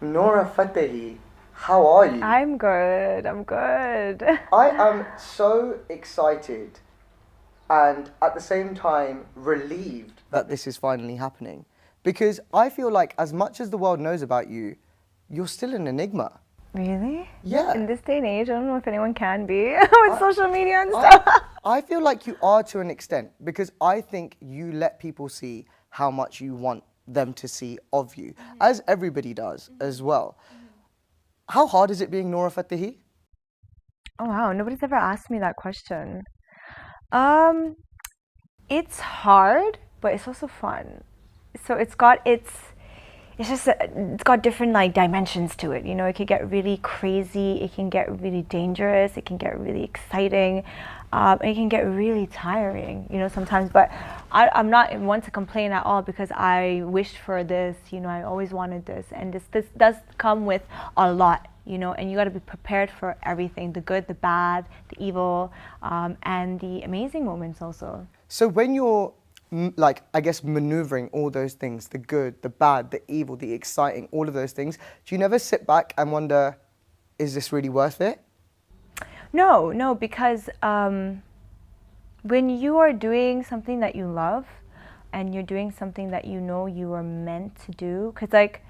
Nora Fatehi, how are you? I'm good. I'm good. I am so excited and at the same time relieved that this is finally happening. Because I feel like as much as the world knows about you, you're still an enigma. Really? Yeah. In this day and age, I don't know if anyone can be with social media and stuff. I feel like you are to an extent because I think you let people see how much you want them to see of you, as everybody does as well. How hard is it being Nora Fatehi? Oh wow, nobody's ever asked me that question. It's hard, but it's also fun. So it's got different like dimensions to it. You know, it can get really crazy, it can get really dangerous, it can get really exciting, it can get really tiring, you know, sometimes. But I'm not one to complain at all because I wished for this, you know, I always wanted this. And this does come with a lot, you know, and you got to be prepared for everything, the good, the bad, the evil, and the amazing moments also. So when you're like, I guess, maneuvering all those things, the good, the bad, the evil, the exciting, all of those things, do you never sit back and wonder, is this really worth it? No, because when you are doing something that you love and you're doing something that you know you are meant to do, because like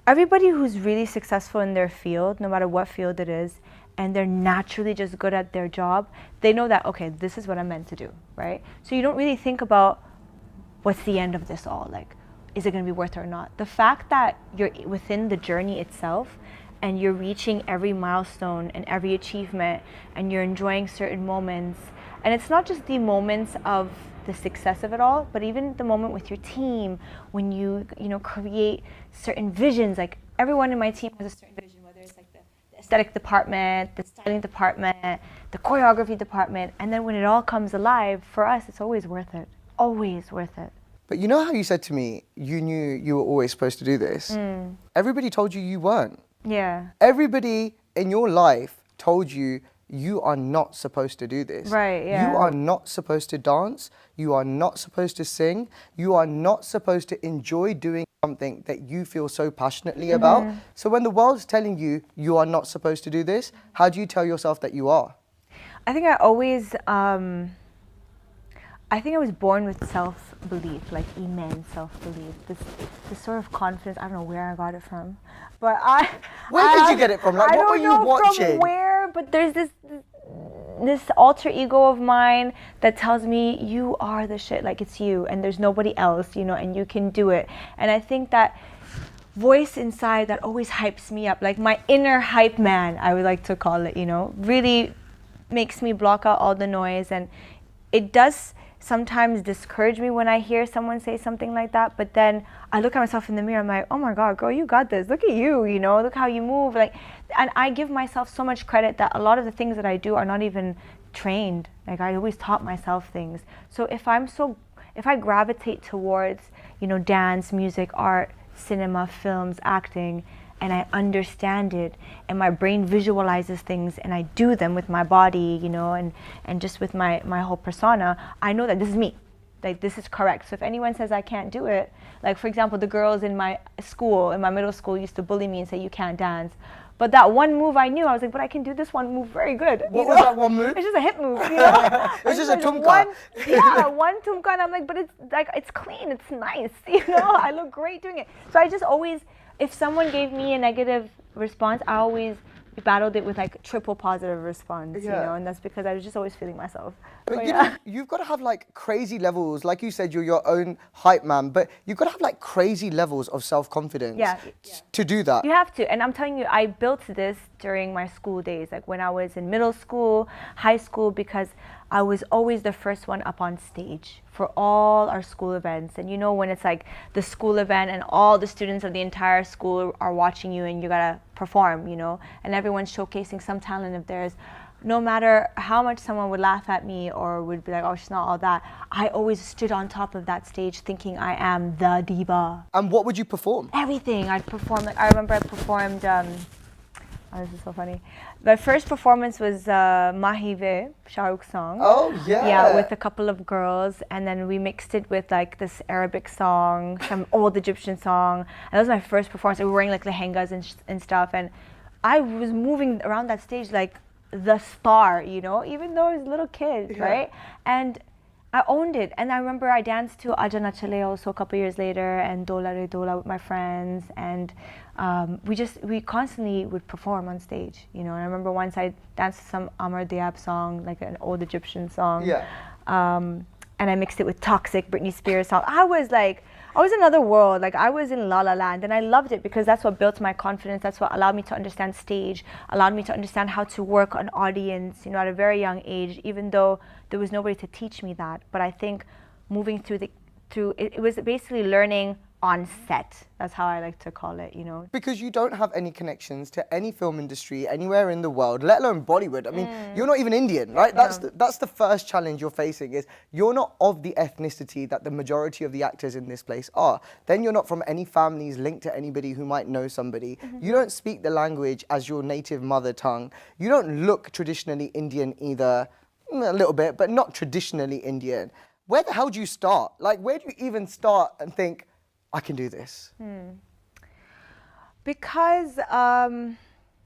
everybody who's really successful in their field, no matter what field it is, and they're naturally just good at their job, they know that, okay, this is what I'm meant to do, right? So you don't really think about what's the end of this all, like, is it gonna be worth it or not? The fact that you're within the journey itself and you're reaching every milestone and every achievement and you're enjoying certain moments, and it's not just the moments of the success of it all, but even the moment with your team when you know, create certain visions. Like everyone in my team has a certain vision, whether it's like the aesthetic department, the styling department, the choreography department, and then when it all comes alive, for us, it's always worth it. Always worth it. But you know how you said to me, you knew you were always supposed to do this? Everybody told you you weren't. Yeah. Everybody in your life told you you are not supposed to do this. Right, yeah. You are not supposed to dance. You are not supposed to sing. You are not supposed to enjoy doing something that you feel so passionately about. So when the world's telling you you are not supposed to do this, how do you tell yourself that you are? I think I always, I was born with self-belief, like immense self-belief. This sort of confidence, I don't know where I got it from. But Where did you get it from? Like, what were you watching? I don't know from where, but there's this alter ego of mine that tells me you are the shit, like it's you and there's nobody else, you know, and you can do it. And I think that voice inside that always hypes me up, like my inner hype man, I would like to call it, you know, really makes me block out all the noise. And it does sometimes discourage me when I hear someone say something like that, but then I look at myself in the mirror, I'm like, oh my God, girl, you got this. Look at you, you know, look how you move. Like, and I give myself so much credit that a lot of the things that I do are not even trained. Like, I always taught myself things. So if I gravitate towards, you know, dance, music, art, cinema, films, acting, and I understand it, and my brain visualizes things, and I do them with my body, you know, and just with my whole persona, I know that this is me. Like, this is correct. So if anyone says I can't do it, like, for example, the girls in my school, in my middle school, used to bully me and say, you can't dance. But that one move I knew, I was like, but I can do this one move very good. What was that one move? It's just a hip move, you know? It's just a tumka. One tumka, and I'm like, but it's like, it's clean, it's nice, you know? I look great doing it. So I just always, if someone gave me a negative response, I always battled it with like triple positive response, you know, and that's because I was just always feeling myself. But you know, you've got to have like crazy levels, like you said, you're your own hype man, but you've got to have like crazy levels of self-confidence to do that. You have to, and I'm telling you, I built this during my school days, like when I was in middle school, high school, because I was always the first one up on stage for all our school events. And you know, when it's like the school event and all the students of the entire school are watching you and you gotta perform, you know, and everyone's showcasing some talent of theirs. No matter how much someone would laugh at me or would be like, oh, she's not all that, I always stood on top of that stage thinking I am the diva. And what would you perform? Everything. I'd perform, like I remember I performed Oh, this is so funny. My first performance was Mahive, Shah Rukh's song. Oh, yeah. Yeah, with a couple of girls, and then we mixed it with like this Arabic song, some old Egyptian song. And that was my first performance. We were wearing like lehengas and stuff, and I was moving around that stage like the star, you know, even though I was a little kid, right? And I owned it, and I remember I danced to Ajana Chale also a couple years later, and Dola Re Dola with my friends, and we constantly would perform on stage, you know. And I remember once I danced to some Amar Diab song, like an old Egyptian song, and I mixed it with Toxic, Britney Spears song. I was in another world, like I was in La La Land, and I loved it because that's what built my confidence. That's what allowed me to understand stage, allowed me to understand how to work an audience, you know, at a very young age, even though there was nobody to teach me that. But I think moving through it was basically learning on set. That's how I like to call it, you know. Because you don't have any connections to any film industry anywhere in the world, let alone Bollywood. I mean, you're not even Indian, right? That's the first challenge you're facing, is you're not of the ethnicity that the majority of the actors in this place are. Then you're not from any families linked to anybody who might know somebody. You don't speak the language as your native mother tongue. You don't look traditionally Indian either, a little bit, but not traditionally Indian. Where the hell do you start? Like, where do you even start and think, I can do this? Because,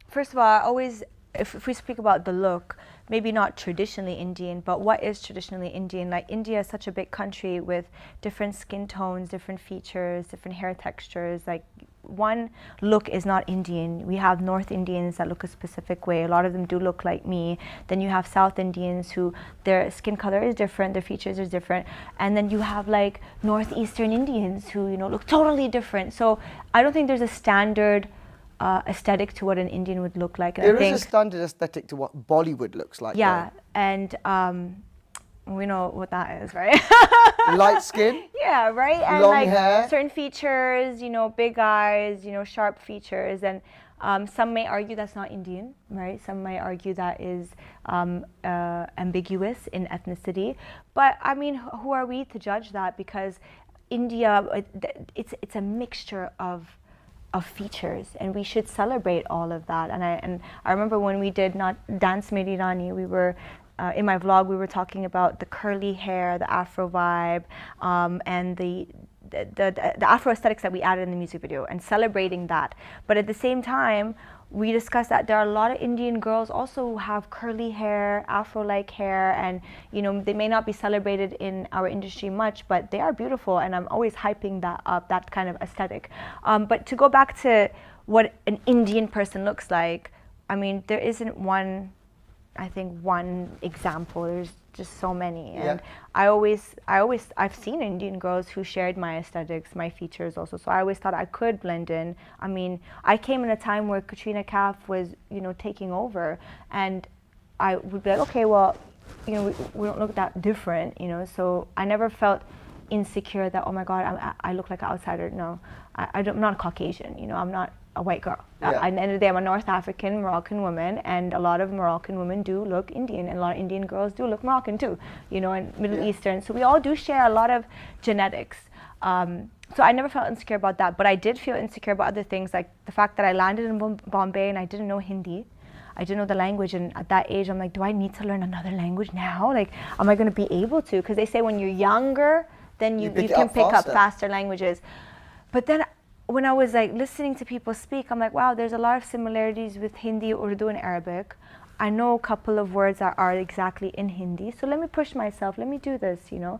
first of all, I always, if we speak about the look, maybe not traditionally Indian, but what is traditionally Indian? Like, India is such a big country with different skin tones, different features, different hair textures. Like, one look is not Indian. We have North Indians that look a specific way. A lot of them do look like me. Then you have South Indians who, their skin color is different, their features are different. And then you have like Northeastern Indians who, you know, look totally different. So I don't think there's a standard aesthetic to what an Indian would look like. And there is a standard aesthetic to what Bollywood looks like. Yeah, though. And we know what that is, right? Light skin. Yeah, right? And long like hair. Certain features, you know, big eyes, you know, sharp features. And some may argue that's not Indian, right? Some may argue that is ambiguous in ethnicity. But I mean, who are we to judge that? Because India, it's a mixture of features, and we should celebrate all of that. And I remember when we did Dance Meri Rani, we were in my vlog, we were talking about the curly hair, the Afro vibe, and the Afro aesthetics that we added in the music video, and celebrating that. But at the same time, we discussed that there are a lot of Indian girls also who have curly hair, Afro-like hair, and you know, they may not be celebrated in our industry much, but they are beautiful, and I'm always hyping that up, that kind of aesthetic. But to go back to what an Indian person looks like, I mean, there isn't one example. There's just so many. And I've seen Indian girls who shared my aesthetics, my features also. So I always thought I could blend in. I mean, I came in a time where Katrina Kaif was, you know, taking over, and I would be like, okay, well, you know, we don't look that different, you know. So I never felt insecure that, oh my God, I look like an outsider. No, I'm not Caucasian, you know, I'm not a white girl. At the end of the day, I'm a North African, Moroccan woman, and a lot of Moroccan women do look Indian, and a lot of Indian girls do look Moroccan too, you know, and Middle Eastern. So we all do share a lot of genetics. So I never felt insecure about that, but I did feel insecure about other things, like the fact that I landed in Bombay and I didn't know Hindi. I didn't know the language, and at that age, I'm like, do I need to learn another language now? Like, am I going to be able to? Because they say when you're younger, then you can pick up faster languages. But then when I was like listening to people speak, I'm like, wow, there's a lot of similarities with Hindi, Urdu, and Arabic. I know a couple of words that are exactly in Hindi, so let me push myself, let me do this, you know.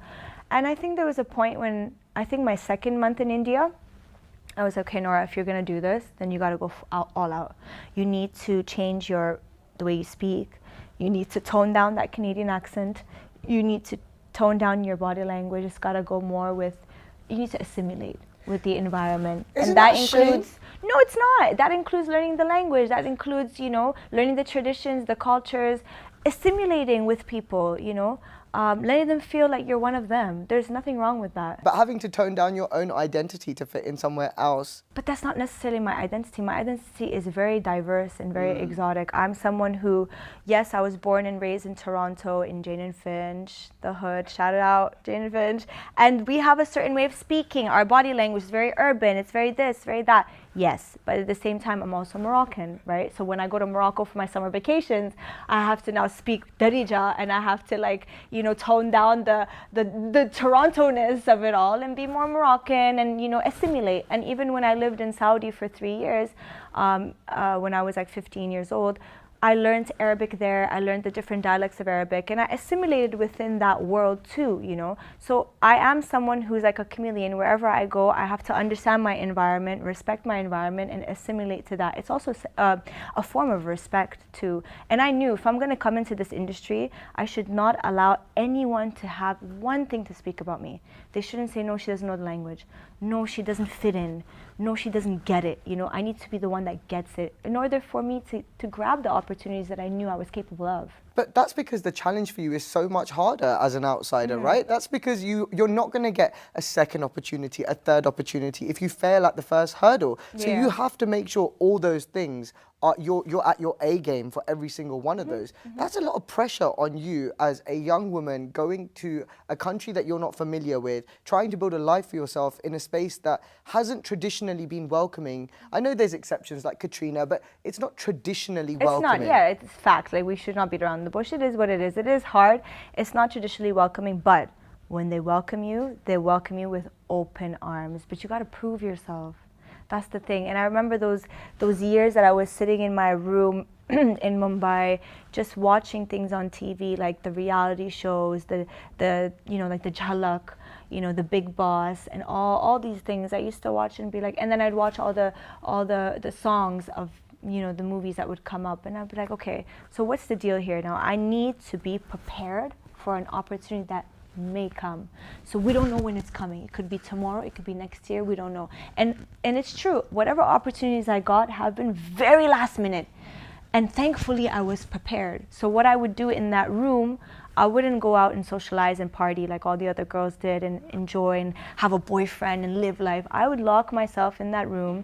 And I think there was a point when, I think my second month in India, I was like, okay, Nora, if you're gonna do this, then you gotta go all out. You need to change the way you speak. You need to tone down that Canadian accent. You need to tone down your body language. It's gotta go more with, you need to assimilate with the environment. Isn't and that shame? includes, no, it's not. That includes learning the language. That includes, you know, learning the traditions, the cultures, assimilating with people, you know, letting them feel like you're one of them. There's nothing wrong with that. But having to tone down your own identity to fit in somewhere else. But that's not necessarily my identity. My identity is very diverse and very exotic. I'm someone who, yes, I was born and raised in Toronto, in Jane and Finch, the hood, shout it out, Jane and Finch. And we have a certain way of speaking. Our body language is very urban, it's very this, very that. Yes, but at the same time, I'm also Moroccan, right? So when I go to Morocco for my summer vacations, I have to now speak Darija, and I have to, like, you know, tone down the Toronto-ness of it all and be more Moroccan and, you know, assimilate. And even when I lived in Saudi for 3 years, when I was like 15 years old, I learned Arabic there. I learned the different dialects of Arabic, and I assimilated within that world too, you know. So I am someone who's like a chameleon. Wherever I go, I have to understand my environment, respect my environment, and assimilate to that. It's also a form of respect too. And I knew if I'm going to come into this industry, I should not allow anyone to have one thing to speak about me. They shouldn't say, no, she doesn't know the language. No, she doesn't fit in. No, she doesn't get it. You know, I need to be the one that gets it in order for me to grab the opportunities that I knew I was capable of. But that's because the challenge for you is so much harder as an outsider, right? That's because you're not going to get a second opportunity, a third opportunity if you fail at the first hurdle. So you have to make sure all those things are you're at your A game for every single one of those. That's a lot of pressure on you as a young woman going to a country that you're not familiar with, trying to build a life for yourself in a space that hasn't traditionally been welcoming. I know there's exceptions like Katrina, but it's not traditionally welcoming. It's not, yeah, it's fact. Like, we should not beat around the bush. It is what it is. It is hard. It's not traditionally welcoming, but when they welcome you with open arms. But you got to prove yourself. That's the thing. And I remember those years that I was sitting in my room in Mumbai, just watching things on TV, like the reality shows, the you know, like the Jhalak, you know, the Big Boss, and all these things. I used to watch and be like, and then I'd watch all the songs of, you know, the movies that would come up, and I'd be like, okay, so what's the deal here now? I need to be prepared for an opportunity that may come. So we don't know when it's coming. It could be tomorrow, it could be next year, we don't know. And it's true, whatever opportunities I got have been very last minute. And thankfully I was prepared. So what I would do in that room, I wouldn't go out and socialize and party like all the other girls did and enjoy and have a boyfriend and live life. I would lock myself in that room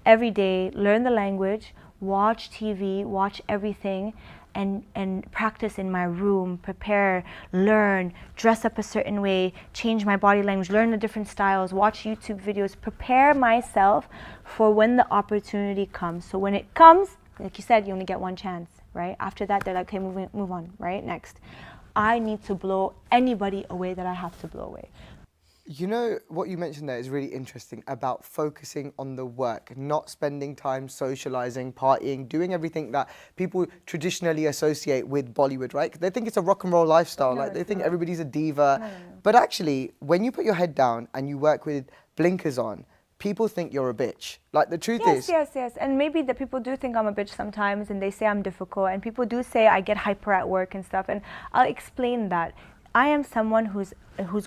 every day, learn the language, watch TV, watch everything, and practice in my room, prepare, learn, dress up a certain way, change my body language, learn the different styles, watch YouTube videos, prepare myself for when the opportunity comes. So when it comes, like you said, you only get one chance, right? After that, they're like, okay, move on, right? Next. I need to blow anybody away that I have to blow away. You know, what you mentioned there is really interesting about focusing on the work, not spending time socializing, partying, doing everything that people traditionally associate with Bollywood, right? They think it's a rock and roll lifestyle, No, like they think not. everybody's a diva. No. But actually, when you put your head down and you work with blinkers on, people think you're a bitch. Like, the truth is... Yes. And maybe the people do think I'm a bitch sometimes, and they say I'm difficult, and people do say I get hyper at work and stuff, and I'll explain that. I am someone who's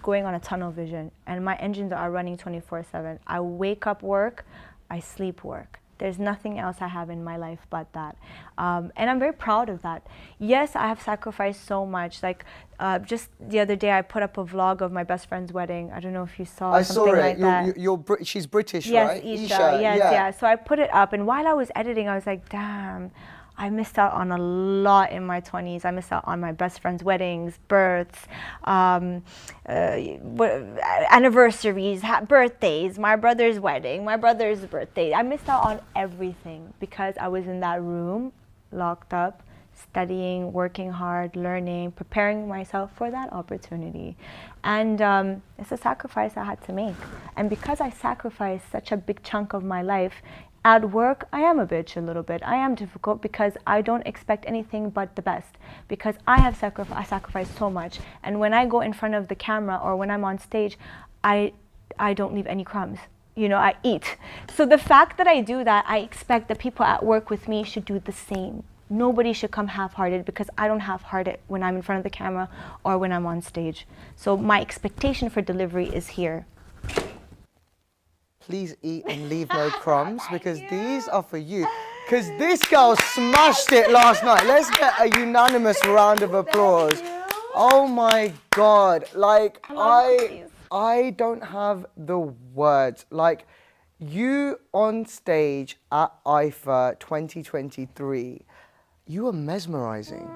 going on a tunnel vision, and my engines are running 24/7. I wake up work, I sleep work. There's nothing else I have in my life but that. And I'm very proud of that. Yes, I have sacrificed so much. Like, just the other day, I put up a vlog of my best friend's wedding. I don't know if you saw something like that. She's British, yes, right? Isha. Yes, yeah. So I put it up, and while I was editing, I was like, damn, I missed out on a lot in my 20s. I missed out on my best friend's weddings, births, anniversaries, birthdays, my brother's wedding, my brother's birthday. I missed out on everything because I was in that room, locked up, studying, working hard, learning, preparing myself for that opportunity. And it's a sacrifice I had to make. And because I sacrificed such a big chunk of my life, at work, I am a bitch a little bit. I am difficult because I don't expect anything but the best. Because I sacrificed so much. And when I go in front of the camera or when I'm on stage, I don't leave any crumbs. You know, I eat. So the fact that I do that, I expect the people at work with me should do the same. Nobody should come half-hearted because I don't half-heart it when I'm in front of the camera or when I'm on stage. So my expectation for delivery is here. Please eat and leave no crumbs because these are for you. Because this girl smashed it last night. Let's get a unanimous round of applause. Oh my God. Like, I don't have the words. Like, you on stage at IFA 2023, you were mesmerizing.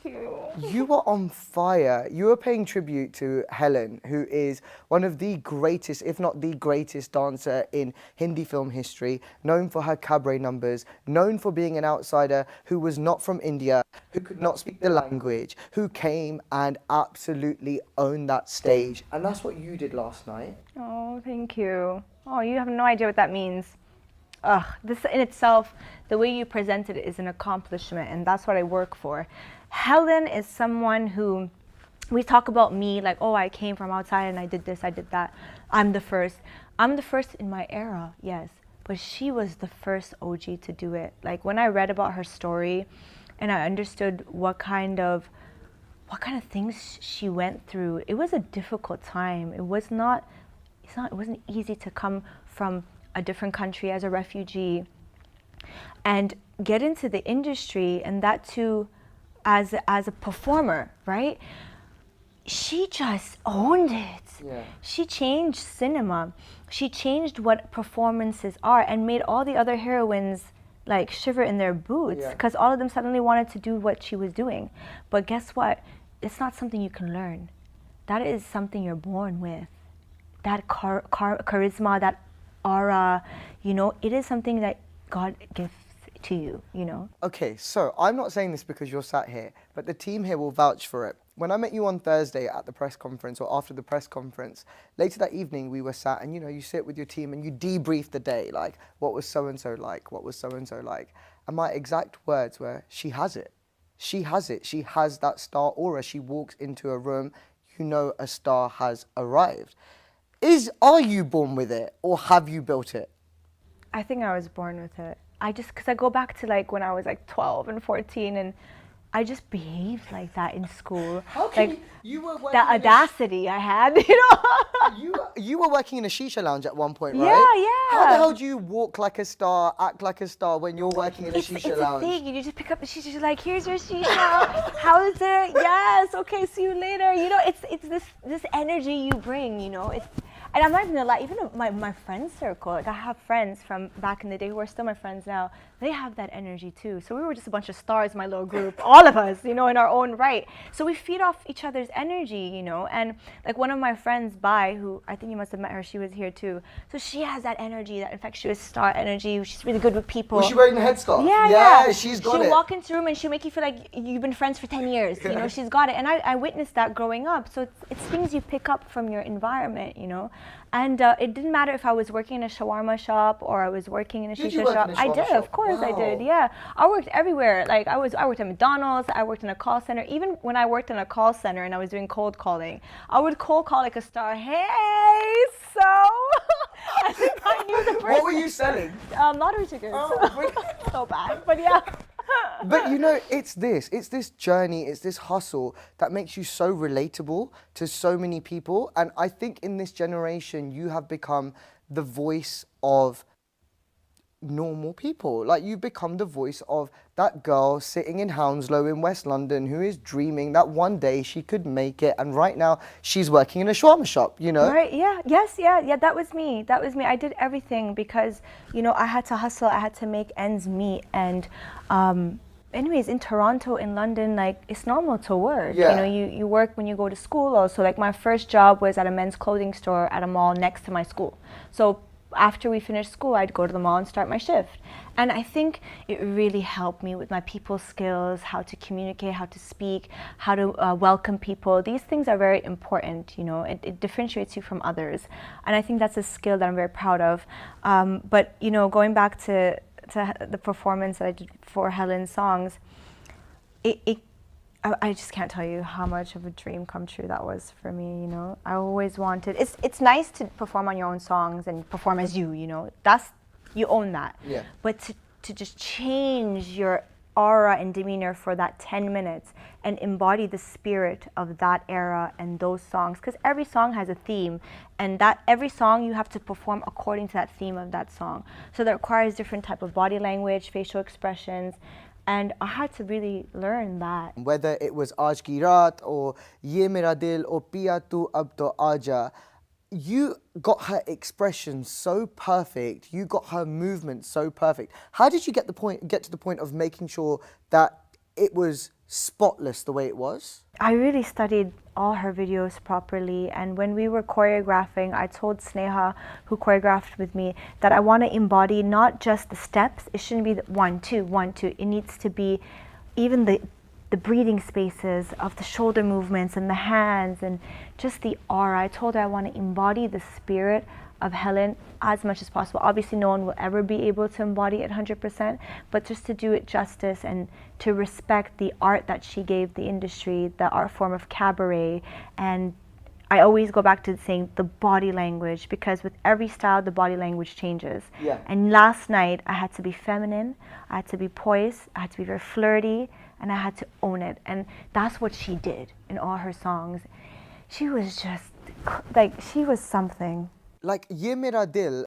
Thank you. You were on fire. You were paying tribute to Helen, who is one of the greatest, if not the greatest dancer in Hindi film history, known for her cabaret numbers, known for being an outsider who was not from India, who could not speak the language, who came and absolutely owned that stage. And that's what you did last night. Oh, thank you. Oh, you have no idea what that means. Ugh, this in itself, the way you presented it is an accomplishment, and that's what I work for. Helen is someone who, we talk about me like, oh, I came from outside and I did this, I did that. I'm the first. I'm the first in my era, yes, but she was the first OG to do it. Like when I read about her story and I understood what kind of things she went through, it was a difficult time. It wasn't easy to come from a different country as a refugee and get into the industry, and that too as a performer, right? She just owned it. Yeah. She changed cinema. She changed what performances are and made all the other heroines like shiver in their boots because all of them suddenly wanted to do what she was doing. But guess what? It's not something you can learn. That is something you're born with. That charisma, that aura, you know, it is something that God gives to you, you know. Okay, so I'm not saying this because you're sat here, but the team here will vouch for it. When I met you on Thursday at the press conference or after the press conference, later that evening we were sat and, you know, you sit with your team and you debrief the day, like, what was so-and-so like, what was so-and-so like. And my exact words were, she has it. She has it. She has that star aura. She walks into a room, you know a star has arrived. Are you born with it or have you built it? I think I was born with it. Because I go back to like when I was like 12 and 14 and I just behaved like that in school. How can like, you were working the audacity I had, you know? you were working in a shisha lounge at one point, right? Yeah. How the hell do you walk like a star, act like a star when you're working in a shisha lounge? It's a thing. You just pick up the shisha, you're like, here's your shisha. How is it? Yes, okay, see you later. You know, it's this energy you bring, you know. And I'm not even gonna lie, even my friend circle, like I have friends from back in the day who are still my friends now, they have that energy too. So we were just a bunch of stars in my little group, all of us, you know, in our own right. So we feed off each other's energy, you know, and like one of my friends, Bai, who I think you must have met her, she was here too. So she has that energy, that infectious star energy. She's really good with people. Was she wearing the headscarf? Yeah, she's got it. She'll walk into a room and she'll make you feel like you've been friends for 10 years, you know, she's got it. And I witnessed that growing up. So it's things you pick up from your environment, you know. And it didn't matter if I was working in a shawarma shop or I was working in a shisha shop. I did, of course I did, yeah. I worked everywhere. Like I worked at McDonald's, I worked in a call center. Even when I worked in a call center and I was doing cold calling, I would cold call like a star. Hey, so I think I knew the person. What were you selling? Lottery tickets. So bad, but yeah. But you know, it's this journey, it's this hustle that makes you so relatable to so many people. And I think in this generation, you have become the voice of normal people. Like you've become the voice of that girl sitting in Hounslow in West London who is dreaming that one day she could make it. And right now she's working in a shawarma shop, you know? Right, yeah, yes, yeah, that was me. That was me. I did everything because, you know, I had to hustle, I had to make ends meet. And anyways, in Toronto, in London, like it's normal to work. Yeah. You know, you work when you go to school also. Like my first job was at a men's clothing store at a mall next to my school. So after we finished school, I'd go to the mall and start my shift. And I think it really helped me with my people skills, how to communicate, how to speak, how to welcome people. These things are very important, you know, it differentiates you from others. And I think that's a skill that I'm very proud of. But, you know, going back to the performance that I did for Helen's songs, I just can't tell you how much of a dream come true that was for me, you know. I always wanted, it's nice to perform on your own songs and perform as you know. You own that. Yeah. But to just change your aura and demeanor for that 10 minutes and embody the spirit of that era and those songs, because every song has a theme, and that every song you have to perform according to that theme of that song. So that requires different type of body language, facial expressions. And I had to really learn that. Whether it was Aaj Ki Raat or Ye Mera Dil or Piya Tu Ab To Aaja, you got her expression so perfect, you got her movement so perfect. How did you get to the point of making sure that it was spotless the way it was? I really studied all her videos properly, and when we were choreographing, I told Sneha, who choreographed with me, that I want to embody not just the steps. It shouldn't be the 1, 2, 1, 2. It needs to be even the breathing spaces of the shoulder movements and the hands and just the aura. I told her I want to embody the spirit of Helen as much as possible. Obviously, no one will ever be able to embody it 100%, but just to do it justice and to respect the art that she gave the industry, the art form of cabaret. And I always go back to saying the body language, because with every style, the body language changes. Yeah. And last night, I had to be feminine, I had to be poised, I had to be very flirty, and I had to own it. And that's what she did in all her songs. She was just, like, she was something. Like, Ye Mera Dil,